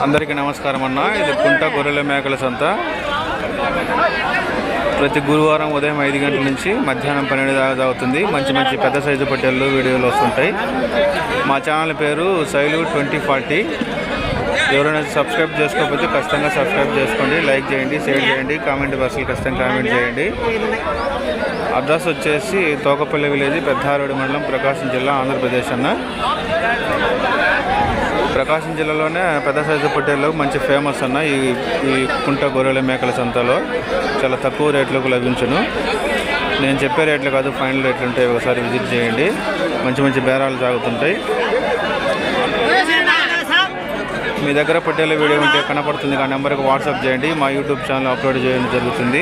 అందరికీ నమస్కారం అన్న. ఇది కుంట గొర్రెల మేకల సంత. ప్రతి గురువారం ఉదయం 5 గంటల నుంచి మధ్యాహ్నం 12 దాకా అవుతుంది. మంచి మంచి పెద్ద సైజు పట్టెళ్ళు వీడియోలు వస్తుంటాయి. మా ఛానల్ పేరు శైలు 2040. ఎవరైనా సబ్స్క్రైబ్ చేసుకోకపోతే ఖచ్చితంగా సబ్స్క్రైబ్ చేసుకోండి, లైక్ చేయండి, షేర్ చేయండి, కామెంట్ బాక్స్లో ఖచ్చితంగా కామెంట్ చేయండి. అడ్రస్ వచ్చేసి తోకపల్లి విలేజ్, పెద్దారెడ్డి మండలం, ప్రకాశం జిల్లా, ఆంధ్రప్రదేశ్ అన్న. ప్రకాశం జిల్లాలోనే పెద్ద సైజు పొట్టేళ్ళు మంచి ఫేమస్ అన్న. ఈ కుంట గొర్రెల మేకల సంతలో చాలా తక్కువ రేట్లకు లభించును. నేను చెప్పే రేట్లు కాదు, ఫైనల్ రేట్లు ఉంటాయి. ఒకసారి విజిట్ చేయండి. మంచి మంచి బేరాలు సాగుతుంటాయి. మీ దగ్గర పొట్టేళ్ళ వీడియో ఉంటే కనపడుతుంది, ఆ నెంబర్కి వాట్సాప్ చేయండి. మా యూట్యూబ్ ఛానల్ అప్లోడ్ చేయడం జరుగుతుంది.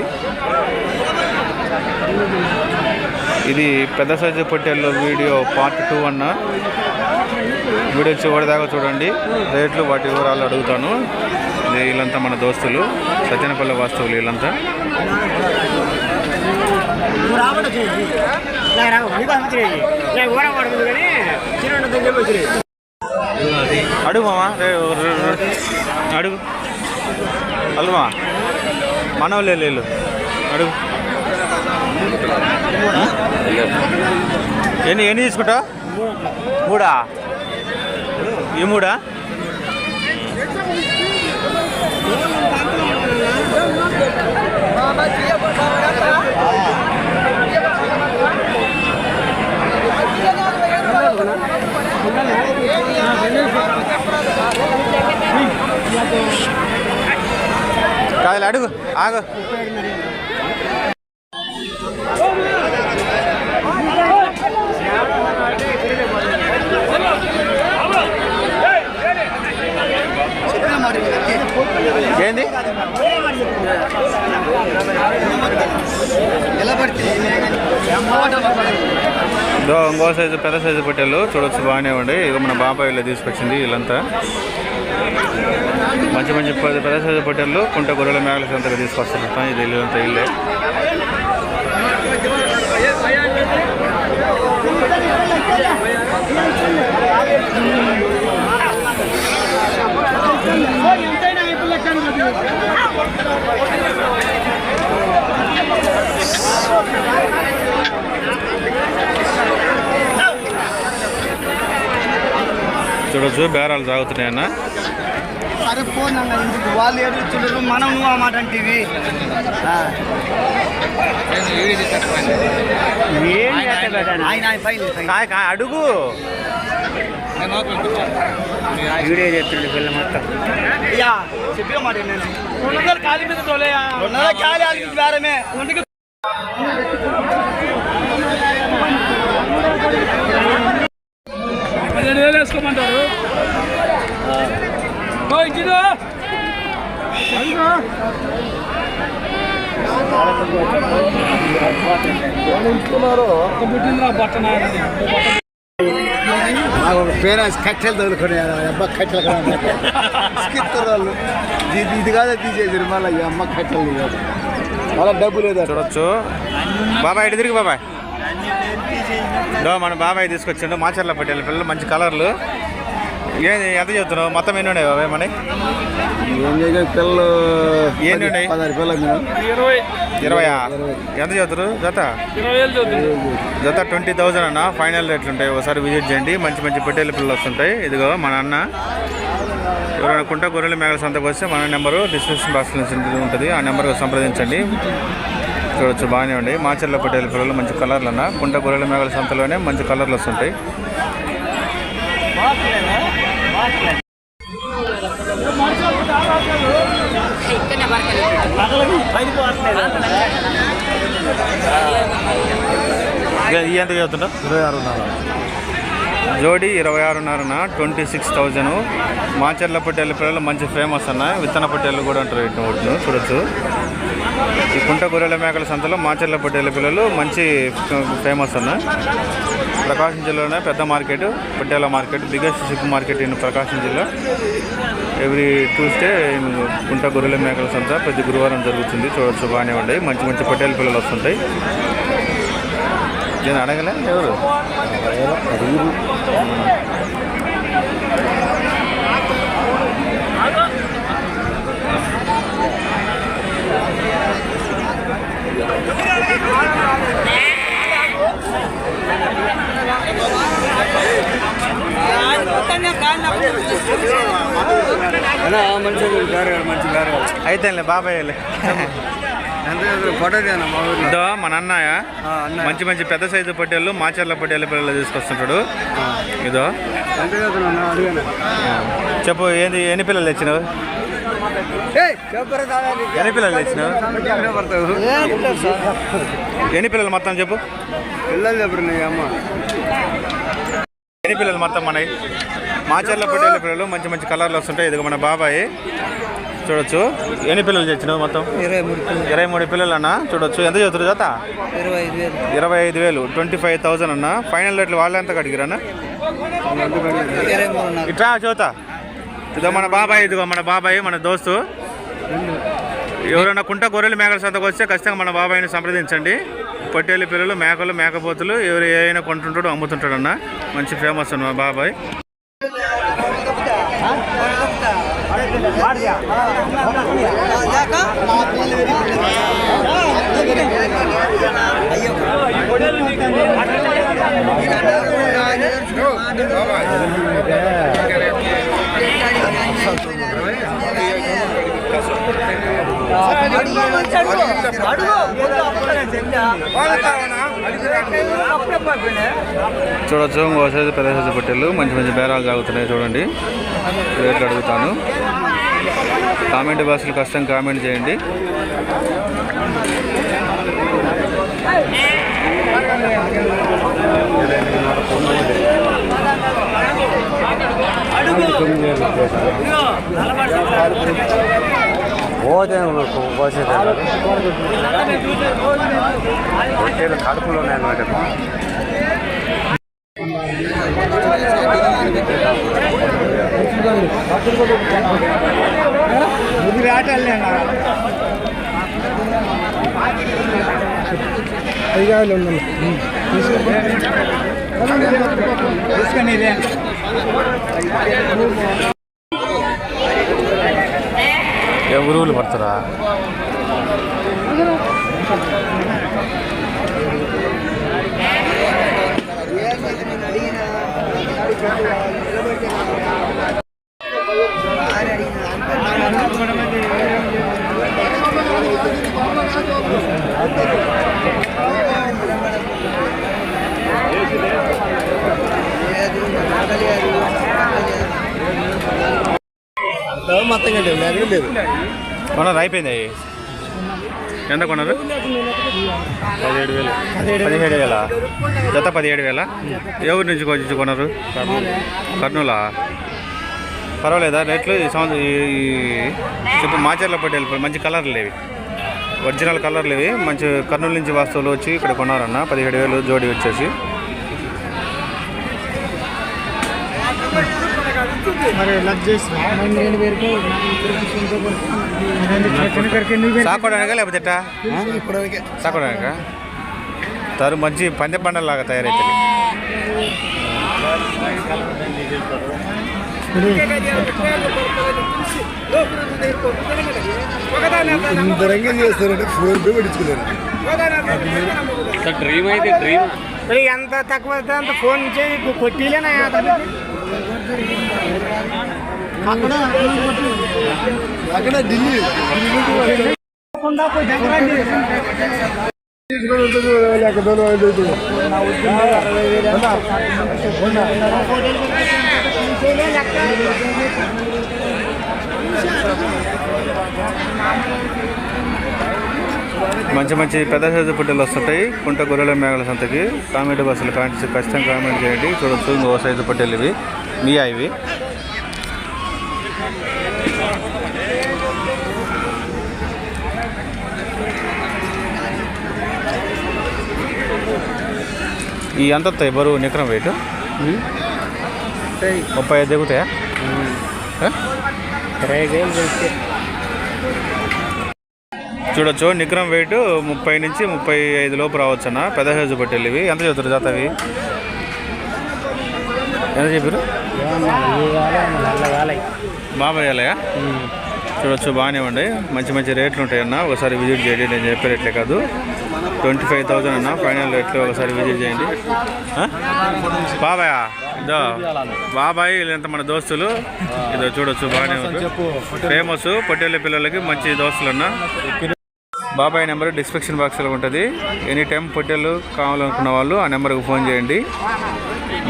ఇది పెద్ద సైజు పొట్టేళ్ళు వీడియో పార్ట్ 2 అన్న. వీడియో చివరిదాకా చూడండి. రేట్లు వాటి వివరాలు అడుగుతాను. వీళ్ళంతా మన దోస్తులు, సత్యనపల్లి వాస్తవులు వీళ్ళంతా. అడుగు మామా, అడుగు అల్వా మనోళ్ళు వెళ్ళు అడుగు. ఎన్ని తీసుకుంటా? 3 ఈ 3 కాదు, అడుగు ఆగు. ఏంది ఇంకో సైజు పెద్ద సైజు పొట్టేళ్ళు చూడొచ్చు, బాగానే ఉండి. ఇక మన బాబాయ్ వీళ్ళు తీసుకొచ్చింది. వీళ్ళంతా మంచి మంచి పెద్ద సైజు పొట్టేళ్ళు కుంట గొర్రెల మేకల సంతగా తీసుకొస్తారు. ఇది ఇల్లంతా ఇల్లే. చూడొచ్చు, బేరాలు సాగుతున్నాయన్న. సరే పోనన్న, ఇందుకు వాళ్ళు ఎదుగుతున్నారు, మనం నువ్వు ఆ మాట అంటే అడుగు. వీడియో చెప్తుండే పిల్ల మొత్తం చెప్పిన మాట ఖాళీ మీద ఖాళీ బేరమే. 17,000 వేసుకోమంటారు. పేరెంట్స్ కట్టెలు తగులుకొని అబ్బా కట్టెలు వాళ్ళు ఇది కాదా తీసేసారు. మళ్ళీ ఈ అమ్మ కట్టెలు మళ్ళీ డబ్బు లేదా. చూడొచ్చు బాబాయ్, ఇటు తిరిగి బాబాయ్. మన బాబాయ్ తీసుకొచ్చిండు మాచర్ల పట్టేళ్ళ పిల్లలు, మంచి కలర్లు. ఏంది ఎంత చెప్తున్నావు? మొత్తం ఎన్ని ఉన్నాయి బాబాయ్ మన పిల్లలు? ఎన్ని ఉన్నాయి? 16 పిల్లలు. 20 ఎంత చదువుతారు? జత 20,000 అన్న. ఫైనల్ రేట్లు ఉంటాయి. ఒకసారి విజిట్ చేయండి. మంచి మంచి పొట్టేళ్ళ పిల్లలు వస్తుంటాయి. ఇదిగో మన అన్న. ఎవరైనా కుంట గొర్రెల మేకల సంతకు వస్తే మన నెంబరు డిస్క్రిప్షన్ బాక్స్లో ఉంటుంది. ఆ నెంబర్కి సంప్రదించండి. చూడొచ్చు, బాగానే ఉండి. మాచర్ల పొట్టేళ్ళ పిల్లలు మంచి కలర్లు అన్న. కుంట గొర్రెల మేకల సంతలోనే మంచి కలర్లు వస్తుంటాయి. ఎంత చదువుతుంటా? 26,500 జోడీ 26,500 26,000. మాచర్ల పొట్టేళ్ళ పిల్లలు మంచి ఫేమస్ అన్న. విత్తన పొట్టేళ్ళు కూడా అంటారు వీటిని. చూడొచ్చు, ఈ కుంట గొర్రెల మేకల సంతలో మాచర్ల పొట్టేళ్ళ పిల్లలు మంచి ఫేమస్ అన్న. ప్రకాశం జిల్లాలోనే పెద్ద మార్కెట్, పొట్టేళ్ళ market, biggest sheep market in Prakasam జిల్లా. ఎవ్రీ ట్యూస్డే కుంట గొర్రెల మేకల సంత ప్రతి గురువారం జరుగుతుంది. చూడొచ్చు, బాగానే ఉంటాయి. మంచి మంచి పొట్టేళ్ళ పిల్లలు వస్తుంటాయి. నేను అడగలే ఎవరు మంచి గారు అయితేలే బాబాయ్ ఇదో మన అన్నయ్య మంచి మంచి పెద్ద సైజు పొట్టేళ్ళు మాచర్ల పొట్టేళ్ళ పిల్లలు తీసుకొస్తుంటాడు. ఇదో చెప్పు ఏంది, ఎన్ని పిల్లలు తెచ్చినావు? ఎన్ని పిల్లలు తెచ్చినావు? ఎన్ని పిల్లలు మొత్తం చెప్పు. ఎన్ని పిల్లలు మొత్తం మనవి? మాచర్ల పొట్టేళ్ళ పిల్లలు మంచి మంచి కలర్లు వస్తుంటాయి. ఇదిగో మన బాబాయ్ చూడొచ్చు. ఎన్ని పిల్లలు తెచ్చినావు మొత్తం? 23 పిల్లలు అన్న. చూడొచ్చు. ఎంత చదువుతారు జత? 25,000 25,000 అన్న. ఫైనల్ రేట్లు వాళ్ళు ఎంత కడిగిరన్నా? ఇట్లా చదువుతా. ఇదో మన బాబాయ్, ఇదిగో మన బాబాయ్, మన దోస్తు. ఎవరైనా కుంట గొర్రెలు మేకల సంతకు వస్తే ఖచ్చితంగా మన బాబాయ్ని సంప్రదించండి. పొట్టేళ్ళ పిల్లలు, మేకలు, మేకపోతులు ఎవరు ఏమైనా కొంటుంటాడు, అమ్ముతుంటాడు అన్న. మంచి ఫేమస్ అన్న మా బాబాయ్. చూడొచ్చు. ఇంకో సైజు పెద్ద సైజు పొట్టేళ్ళు మంచి మంచి బేరాలు సాగుతున్నాయి. చూడండి, రేట్లు అడుగుతాను. కామెంట్ బాక్స్లో ఖచ్చితంగా కామెంట్ చేయండి. కడుపులో ఉన్నాయన్నమాట. ఎవరు పడతారా? కొన్నారు, అయిపోయింది. ఎంత కొన్నారు? 17,000 జత. 17,000. ఎవరి నుంచి వచ్చి కొన్నారు? కర్నూలా? పర్వాలేదా రేట్లు? చెప్పు. మాచర్ల పొట్టేళ్ళు మంచి కలర్లు లేవి, ఒరిజినల్ కలర్లు ఇవి. మంచి కర్నూలు నుంచి వస్తువులు వచ్చి ఇక్కడ కొన్నారన్న. 17,000 జోడి వచ్చేసి. సాకోడానికా లేకపోతే ఎట్టా? సాకోడానికా? తరు మంచి పందె పండలాగా తయారైతుంది. డ్రీమ్ అయితే డ్రీమ్. ఎంత తక్కువ అంత ఫోన్ చేయి కొట్టిలేనా? అక్కడ ఢిల్లీ మంచి మంచి పెద్ద సైజు పొట్టేలు వస్తుంటాయి కుంట గొర్రెల మేకల సంతకి. కామెంట్ బస్సులు ఖచ్చితంగా కామెంట్ చేయండి. చూడొచ్చు. ఇంకో సైజు పొట్టేలు ఇవి, మియా ఇవి. ఈ ఎంత వస్తాయి బరువు నికరం వెయిట్? 35 దిగుతాయా? చూడొచ్చు. నికరం వెయిట్ 30 నుంచి 35 లోపు రావచ్చు అన్న. పెద్ద సైజు పొట్టేలు ఇవి. ఎంత చెబుతారు జాత అవి? ఎంత చెప్పారు? బాగా వేయాలయా? చూడొచ్చు. బాగానే ఉండే మంచి మంచి రేట్లు ఉంటాయన్న. ఒకసారి విజిట్ చేయండి. నేను చెప్పే రేట్లే కాదు. 25,000 అన్న ఫైనల్ రేట్లు. ఒకసారి విజిట్ చేయండి. బాబాయా ఇదో బాబాయ్ వీళ్ళంతా మన దోస్తులు. ఇదో చూడొచ్చు బాగానే ఫేమస్ పొట్టేళ్ళ పిల్లలకి మంచి దోస్తులు అన్న. బాబాయ్ నెంబర్ డిస్క్రిప్షన్ బాక్స్లో ఉంటుంది. ఎనీ టైం పొట్టేళ్ళు కావాలనుకున్న వాళ్ళు ఆ నెంబర్కి ఫోన్ చేయండి.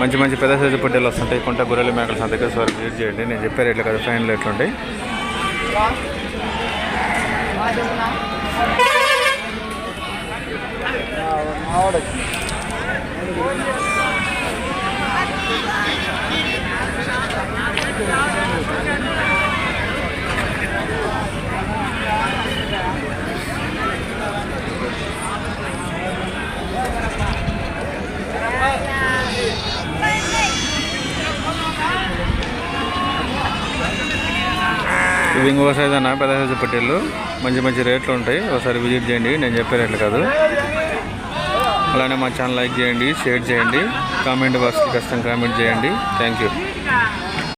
మంచి మంచి పెద్ద సైజు పొట్టేళ్ళు వస్తుంటాయి. కొంట గొర్రెల మేకల సంతకి సార్ విజిట్ చేయండి. నేను చెప్పే రేట్లు కదా, ఫైనల్ రేట్లు ఉంటాయి. ఇవి ఇంకో సైజ్ అన్న, పెద్ద సైజు పొట్టేళ్ళు మంచి మంచి రేట్లు ఉంటాయి. ఒకసారి విజిట్ చేయండి. నేను చెప్పే రేట్లు కాదు. అలానే మా ఛానల్ లైక్ చేయండి, షేర్ చేయండి, కామెంట్ బాక్స్కి ఖచ్చితంగా కామెంట్ చేయండి. Thank you.